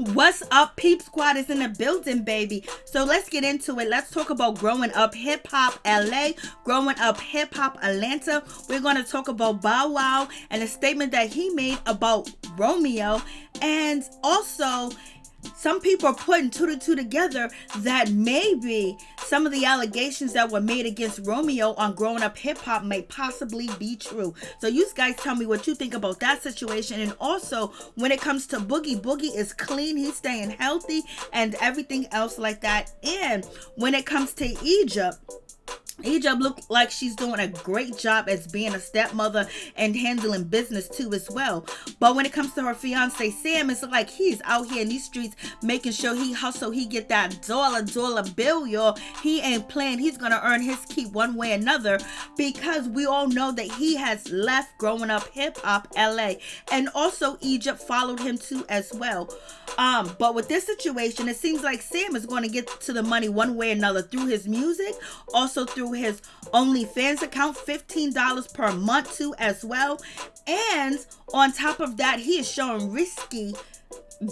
What's up, Peep Squad is in the building, baby. So let's get into it. Let's talk about growing up hip hop LA, growing up hip hop Atlanta. We're going to talk about Bow Wow and a statement that he made about Romeo. And also, some people are putting two to two together that maybe some of the allegations that were made against Romeo on growing up hip hop may possibly be true. So you guys tell me what you think about that situation. And also, when it comes to Boogie, Boogie is clean. He's staying healthy and everything else like that. And when it comes to Egypt looked like she's doing a great job as being a stepmother and handling business too as well. But when it comes to her fiance Sam, it's like he's out here in these streets making sure he hustle, he get that dollar bill, y'all. He ain't playing. He's gonna earn his keep one way or another, because we all know that he has left growing up hip hop LA, and also Egypt followed him too as well. But with this situation, it seems like Sam is going to get to the money one way or another through his music, also through his OnlyFans account, $15 per month too as well. And on top of that, he is showing risky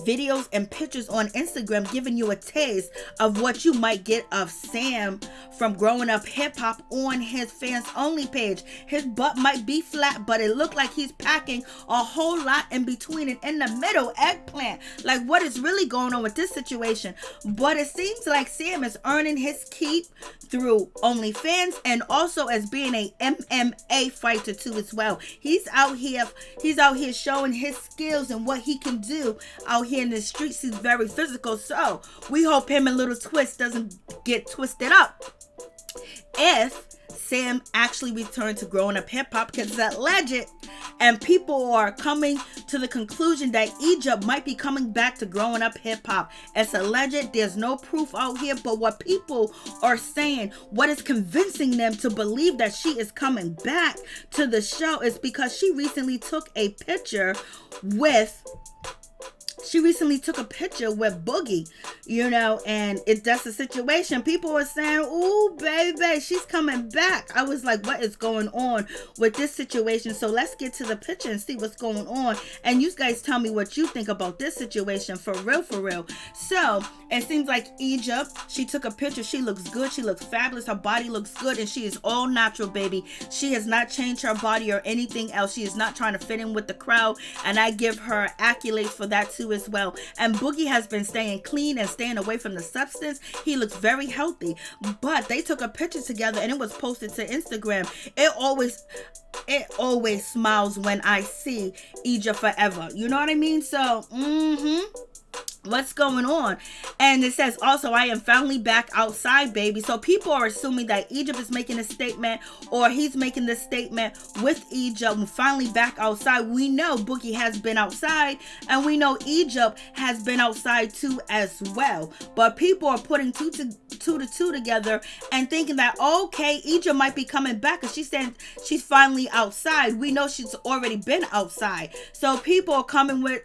videos and pictures on Instagram, giving you a taste of what you might get of Sam from growing up hip hop on his fans only page. His butt might be flat, but it looked like he's packing a whole lot in between and in the middle. Eggplant. Like, what is really going on with this situation? But it seems like Sam is earning his keep through OnlyFans and also as being a MMA fighter too as well. He's out here showing his skills and what he can do out here in the streets. He's very physical, so we hope him and Lil Twist doesn't get twisted up if Sam actually returned to growing up hip hop, because it's alleged, and people are coming to the conclusion that Egypt might be coming back to growing up hip hop. It's alleged. There's no proof out here, but what people are saying, what is convincing them to believe that she is coming back to the show, is because she recently took a picture with Boogie, and that's the situation. People were saying, ooh, baby, she's coming back. I was like, what is going on with this situation? So let's get to the picture and see what's going on. And you guys tell me what you think about this situation, for real. So it seems like Egypt, she took a picture. She looks good. She looks fabulous. Her body looks good, and she is all natural, baby. She has not changed her body or anything else. She is not trying to fit in with the crowd, and I give her accolades for that too as well. And Boogie has been staying clean and staying away from the substance. He looks very healthy. But they took a picture together and it was posted to Instagram. It always smiles when I see Egypt forever. You know what I mean? So, what's going on? And it says also, I am finally back outside, baby. So people are assuming that Egypt is making a statement, or he's making this statement with Egypt, finally back outside. We know Boogie has been outside, and we know Egypt has been outside too as well. But people are putting two to two together and thinking that, okay, Egypt might be coming back, because she's saying she's finally outside. We know she's already been outside. So people are coming with,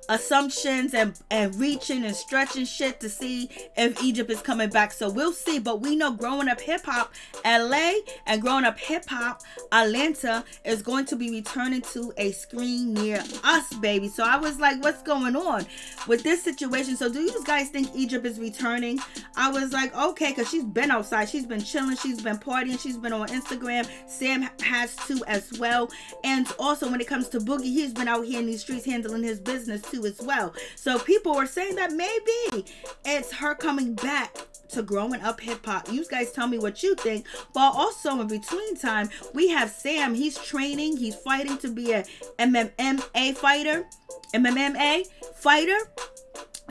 assumptions and reaching and stretching shit to see if Egypt is coming back. So we'll see. But we know growing up hip hop LA and growing up hip hop Atlanta is going to be returning to a screen near us, baby. So I was like, what's going on with this situation? So do you guys think Egypt is returning? I was like, okay, because she's been outside, she's been chilling, she's been partying, she's been on Instagram. Sam has too as well. And also when it comes to Boogie, he's been out here in these streets handling his business too as well. So people were saying that maybe it's her coming back to growing up hip hop. You guys tell me what you think. But also in between time, we have Sam. He's training, he's fighting to be a MMA fighter.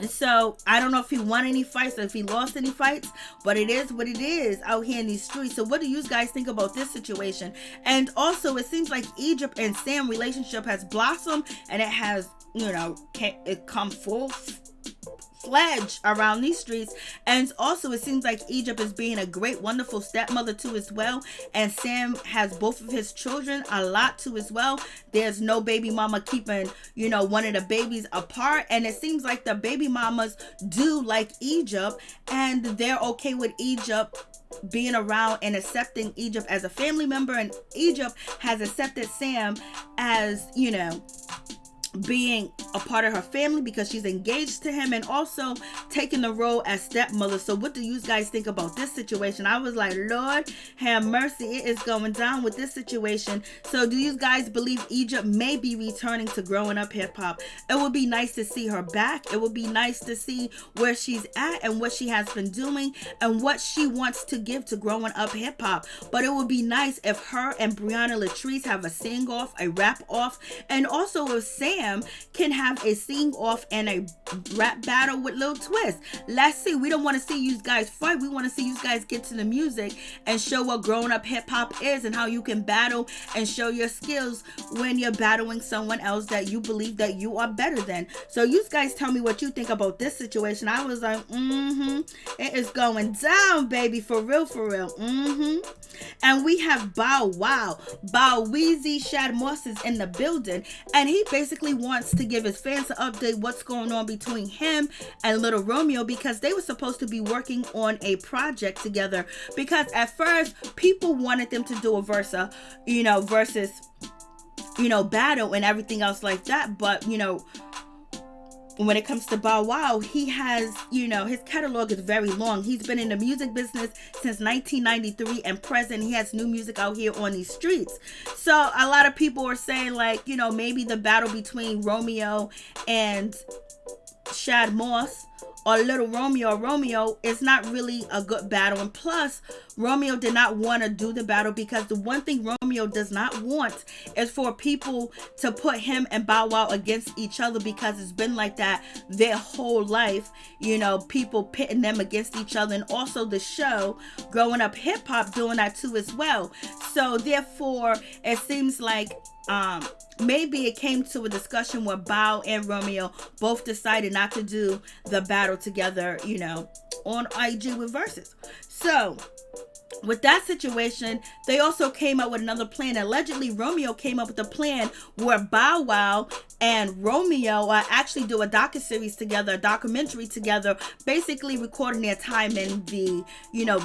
So I don't know if he won any fights or if he lost any fights, but it is what it is out here in these streets. So what do you guys think about this situation? And also, it seems like Egypt and Sam relationship has blossomed, and it has, it come full-fledged around these streets. And also, it seems like Egypt is being a great, wonderful stepmother too as well. And Sam has both of his children a lot too as well. There's no baby mama keeping, one of the babies apart. And it seems like the baby mamas do like Egypt, and they're okay with Egypt being around and accepting Egypt as a family member. And Egypt has accepted Sam as, being a part of her family because she's engaged to him, and also taking the role as stepmother. So what do you guys think about this situation? I was like, Lord have mercy, it is going down with this situation. So do you guys believe Egypt may be returning to growing up hip hop? It would be nice to see her back. It would be nice to see where she's at and what she has been doing and what she wants to give to growing up hip hop. But it would be nice if her and Brianna Latrice have a sing off, a rap off, and also if Sam can have a sing off and a rap battle with Lil Twist. Let's see. We don't want to see you guys fight. We want to see you guys get to the music and show what growing up hip hop is and how you can battle and show your skills when you're battling someone else that you believe that you are better than. So you guys tell me what you think about this situation. I was like, it is going down, baby, for real, for real. And we have Bow Wow. Bow Weezy Shad Moss is in the building, and he basically wants to give his fans an update what's going on between him and Lil Romeo, because they were supposed to be working on a project together. Because at first people wanted them to do a versus battle and everything else like that, but when it comes to Bow Wow, he has, his catalog is very long. He's been in the music business since 1993 and present. He has new music out here on these streets. So a lot of people are saying like, maybe the battle between Romeo and Shad Moss or Lil Romeo is not really a good battle. And plus, Romeo did not want to do the battle because the one thing Romeo does not want is for people to put him and Bow Wow against each other, because it's been like that their whole life, people pitting them against each other, and also the show Growing Up Hip Hop doing that too as well. So therefore, it seems like maybe it came to a discussion where Bow and Romeo both decided not to do the battle together, on IG with Versus. So with that situation, they also came up with another plan. Allegedly, Romeo came up with a plan where Bow Wow and Romeo actually do a docuseries together, a documentary together, basically recording their time in the,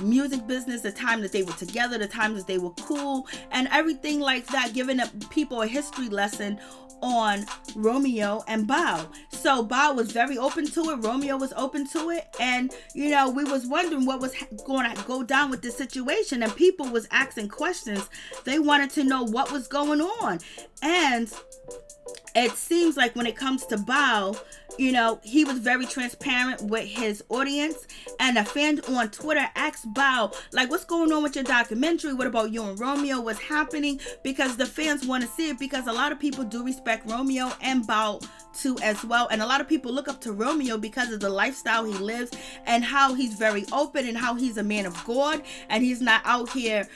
music business, the time that they were together, the times that they were cool, and everything like that, giving people a history lesson on Romeo and Bow. So Bow was very open to it. Romeo was open to it. And, we was wondering what was going to go down with this situation. And people was asking questions. They wanted to know what was going on. And it seems like when it comes to Bow, he was very transparent with his audience, and a fan on Twitter asked Bow, like, what's going on with your documentary? What about you and Romeo? What's happening? Because the fans want to see it, because a lot of people do respect Romeo and Bow too as well. And a lot of people look up to Romeo because of the lifestyle he lives and how he's very open and how he's a man of God, and he's not out here,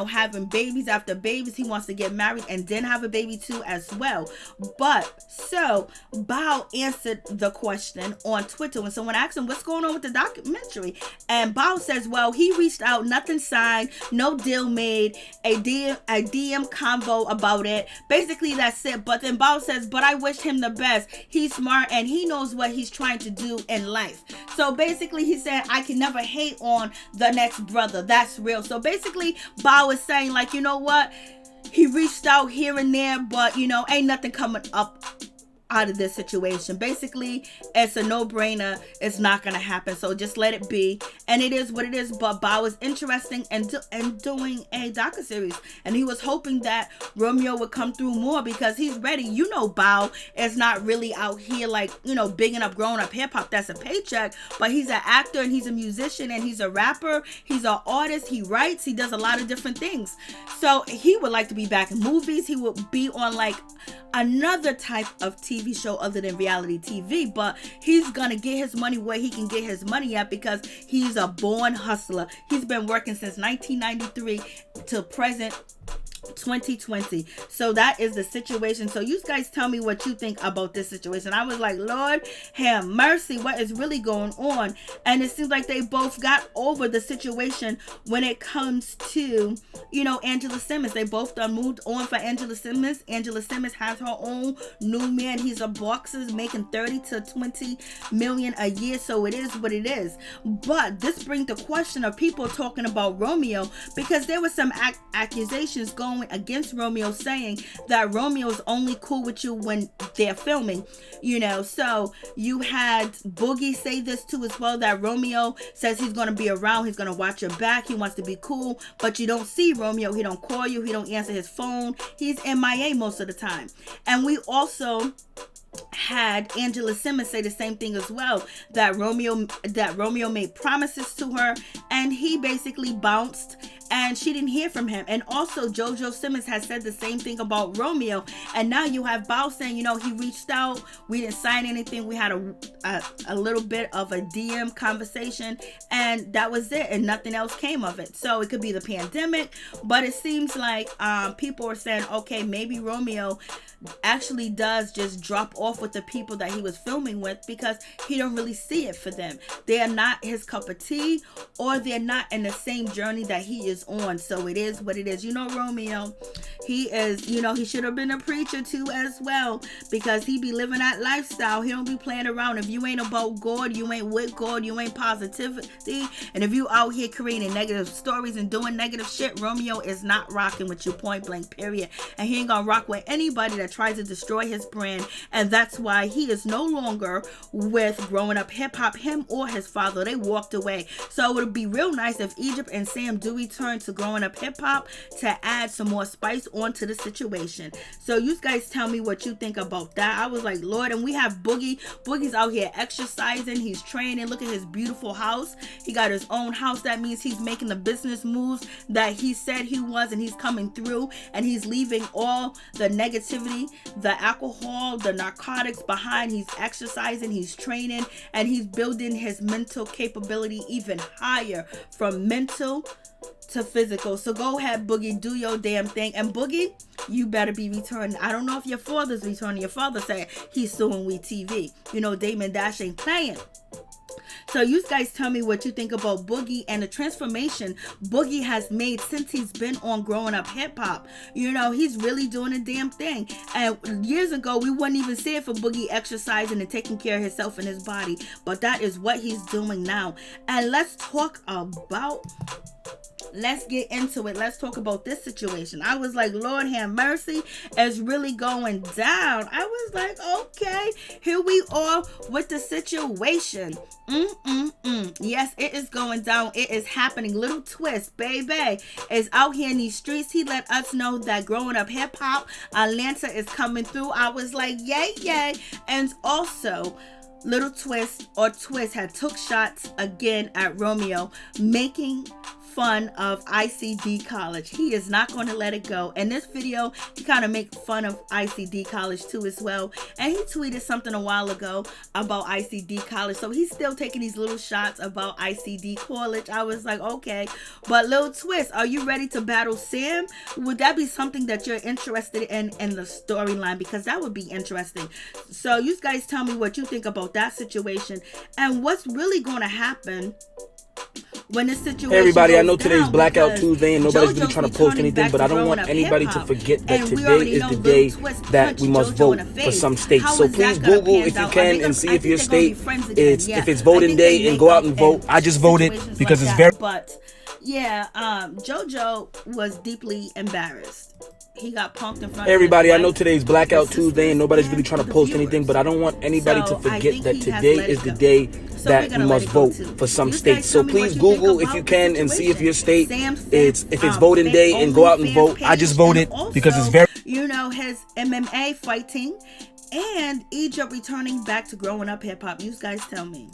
having babies after babies. He wants to get married and then have a baby too as well. But so Bow answered the question on Twitter when someone asked him what's going on with the documentary, and Bow says, well, he reached out, nothing signed, no deal made, a DM convo about it. Basically that's it. But then Bow says, but I wish him the best. He's smart and he knows what he's trying to do in life. So basically he said, I can never hate on the next brother. That's real. So basically Bow is saying, like, what? He reached out here and there, but ain't nothing coming up out of this situation. Basically, it's a no-brainer. It's not gonna happen, so just let it be. And it is what it is. But Bow is interesting and doing a docuseries, and he was hoping that Romeo would come through more because he's ready. Bow is not really out here like bigging up growing up hip hop. That's a paycheck, but he's an actor and he's a musician and he's a rapper. He's an artist. He writes. He does a lot of different things. So he would like to be back in movies. He would be on like another type of TV show other than reality TV, but he's gonna get his money where he can get his money at, because he's a born hustler. He's been working since 1993 to present 2020. So that is the situation. So you guys tell me what you think about this situation. I was like, Lord have mercy, what is really going on? And it seems like they both got over the situation when it comes to Angela Simmons. They both done moved on for Angela Simmons. Angela Simmons has her own new man. He's a boxer making 30 to 20 million a year. So it is what it is. But this brings the question of people talking about Romeo, because there were some accusations going going against Romeo, saying that Romeo is only cool with you when they're filming, you know. So you had Boogie say this too as well, that Romeo says he's going to be around, he's going to watch your back, he wants to be cool, but you don't see Romeo. He don't call you, he don't answer his phone, he's MIA most of the time. And we also had Angela Simmons say the same thing as well, that Romeo made promises to her and he basically bounced and she didn't hear from him. And also JoJo Simmons has said the same thing about Romeo. And now you have Bao saying, you know, he reached out, we didn't sign anything, we had a little bit of a DM conversation, and that was it, and nothing else came of it. So it could be the pandemic, but it seems like people are saying, okay, maybe Romeo actually does just drop off with the people that he was filming with because he don't really see it for them. They are not his cup of tea, or they're not in the same journey that he is on. So it is what it is. You know, Romeo, he is, you know, he should have been a preacher too as well, because he be living that lifestyle. He don't be playing around. If you ain't about God, you ain't with God, you ain't positivity, and if you out here creating negative stories and doing negative shit, Romeo is not rocking with you, point blank, period. And he ain't gonna rock with anybody that tries to destroy his brand. And that's why he is no longer with Growing Up Hip Hop. Him or his father, they walked away. So it would be real nice if Egypt and Sam do return to Growing Up Hip Hop to add some more spice onto the situation. So you guys tell me what you think about that. I was like, Lord. And we have Boogie. Boogie's out here exercising, he's training. Look at his beautiful house. He got his own house. That means he's making the business moves that he said he was, and he's coming through, and he's leaving all the negativity, the alcohol, the narcotics behind. He's exercising, he's training, and he's building his mental capability even higher, from mental to physical. So go ahead, Boogie, do your damn thing. And Boogie, you better be returning. I don't know if your father's returning. Your father said he's suing WeTV. You know, Damon Dash ain't playing. So you guys tell me what you think about Boogie and the transformation Boogie has made since he's been on Growing Up Hip Hop. You know, he's really doing a damn thing. And years ago, we wouldn't even see it for Boogie exercising and taking care of himself and his body. But that is what he's doing now. And let's get into it. Let's talk about this situation. I was like, Lord have mercy, it's really going down. I was like, okay, here we are with the situation. Yes, it is going down. It is happening. Lil Twist, baby, is out here in these streets. He let us know that Growing Up Hip Hop Atlanta is coming through. I was like, yay, yay. And also, Lil Twist had took shots again at Romeo, making fun of ICD College. He is not going to let it go. In this video, he kind of make fun of ICD College too as well. And he tweeted something a while ago about ICD College. So he's still taking these little shots about ICD College. I was like, okay. But Lil Twist, are you ready to battle Sam? Would that be something that you're interested in the storyline? Because that would be interesting. So you guys tell me what you think about that situation and what's really going to happen when this situation hey everybody, I know goes today's down, Blackout Tuesday and nobody's JoJo's really trying to post returning anything, back but to I don't Growing want Up anybody Hip to Hop. forget that And we today already is know the Lil day Twist that punched we must JoJo vote in the for face. some states. How So is that please gonna Google pan if you out? Are can they and gonna- see I if your think they're gonna be state friends again. Yeah. if it's I voting think they day and make go out up and vote. in I just voted situations because like it's that. very But yeah, JoJo was deeply embarrassed. He got punked in front Hey everybody, of I his know wife, today's Blackout his Tuesday and nobody's really sisters, trying to and post the anything, but I don't want anybody to So, I forget think that he has today let is it the go. day So that we're we gonna let must it go vote too. for some You states. guys So tell me what please you think Google if about you the can and see if your state Sam's if it's voting day and go out and OnlyFans vote. I just page, voted and because it's also, very you know, his MMA fighting, and Egypt returning back to Growing Up Hip Hop. You guys tell me.